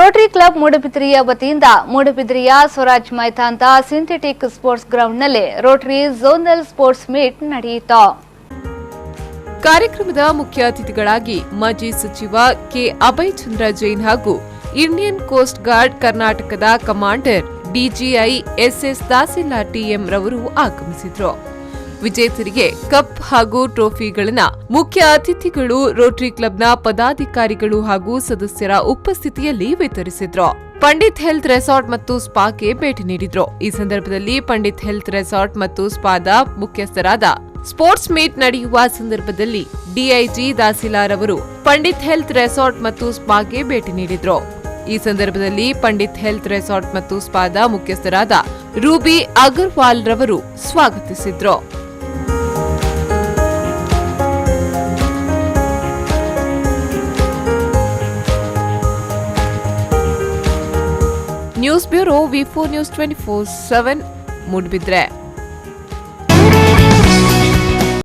Rotary club ಮೂಡುಬಿದಿರೆಯ ವತಿಯಿಂದ ಮೂಡುಬಿದಿರೆಯ ಸ್ವರಾಜ್ ಮೈದಾನದ ಸಿಂಥೆಟಿಕ್ ಸ್ಪೋರ್ಟ್ಸ್ ಗ್ರೌಂಡ್ನಲ್ಲಿ ರೋಟರಿ ಝೋನಲ್ ಸ್ಪೋರ್ಟ್ಸ್ ಮೀಟ್ ನಡೆಯಿತು. ಕಾರ್ಯಕ್ರಮದ ಮುಖ್ಯ ಅತಿಥಿಗಳಾಗಿ ಮಾಜಿ ಸಚಿವ ಕೆ ಅಭಯ್ ಚಂದ್ರ ಜೈನ್ ಹಾಗೂ ಇಂಡಿಯನ್ ಕೋಸ್ಟ್ ಗಾರ್ಡ್ ಕರ್ನಾಟಕದ ಕಮಾಂಡರ್ ಡಿಜಿಐ ಎಸ್ಎಸ್ ತಹಸೀಲ್ದಾರ್ ಟಿಎಂ ರವರು ಆಗಮಿಸಿದ್ರು. ವಿಜೇತರಿಗೆ ಕಪ್ ಹಾಗೂ ಟ್ರೋಫಿಗಳನ್ನು ಮುಖ್ಯ ಅತಿಥಿಗಳು ರೋಟರಿ ಕ್ಲಬ್ನ ಪದಾಧಿಕಾರಿಗಳು ಹಾಗೂ ಸದಸ್ಯರ ಉಪಸ್ಥಿತಿಯಲ್ಲಿ ವಿತರಿಸಿದ್ರು. ಪಂಡಿತ್ ಹೆಲ್ತ್ ರೆಸಾರ್ಟ್ ಮತ್ತು ಸ್ಪಾಗೆ ಭೇಟಿ ನೀಡಿದ್ರು. ಈ ಸಂದರ್ಭದಲ್ಲಿ ಪಂಡಿತ್ ಹೆಲ್ತ್ ರೆಸಾರ್ಟ್ ಮತ್ತು ಸ್ಪಾದ ಮುಖ್ಯಸ್ಥರಾದ ಸ್ಪೋರ್ಟ್ಸ್ ಮೀಟ್ ನಡೆಯುವ ಸಂದರ್ಭದಲ್ಲಿ ಡಿಐಜಿ ತಹಸೀಲ್ದಾರ್ ಅವರು ಪಂಡಿತ್ ಹೆಲ್ತ್ ರೆಸಾರ್ಟ್ ಮತ್ತು ಸ್ಪಾಗೆ ಭೇಟಿ ನೀಡಿದ್ರು. ಈ ಸಂದರ್ಭದಲ್ಲಿ ಪಂಡಿತ್ ಹೆಲ್ತ್ ರೆಸಾರ್ಟ್ ಮತ್ತು ಸ್ಪಾದ ಮುಖ್ಯಸ್ಥರಾದ ರೂಬಿ ಅಗರ್ವಾಲ್ ರವರು ಸ್ವಾಗತಿಸಿದ್ರು. ನ್ಯೂಸ್ ಬ್ಯೂರೋ ವಿ4 ನ್ಯೂಸ್ 24/7 ಮೂಡುಬಿದಿರೆ.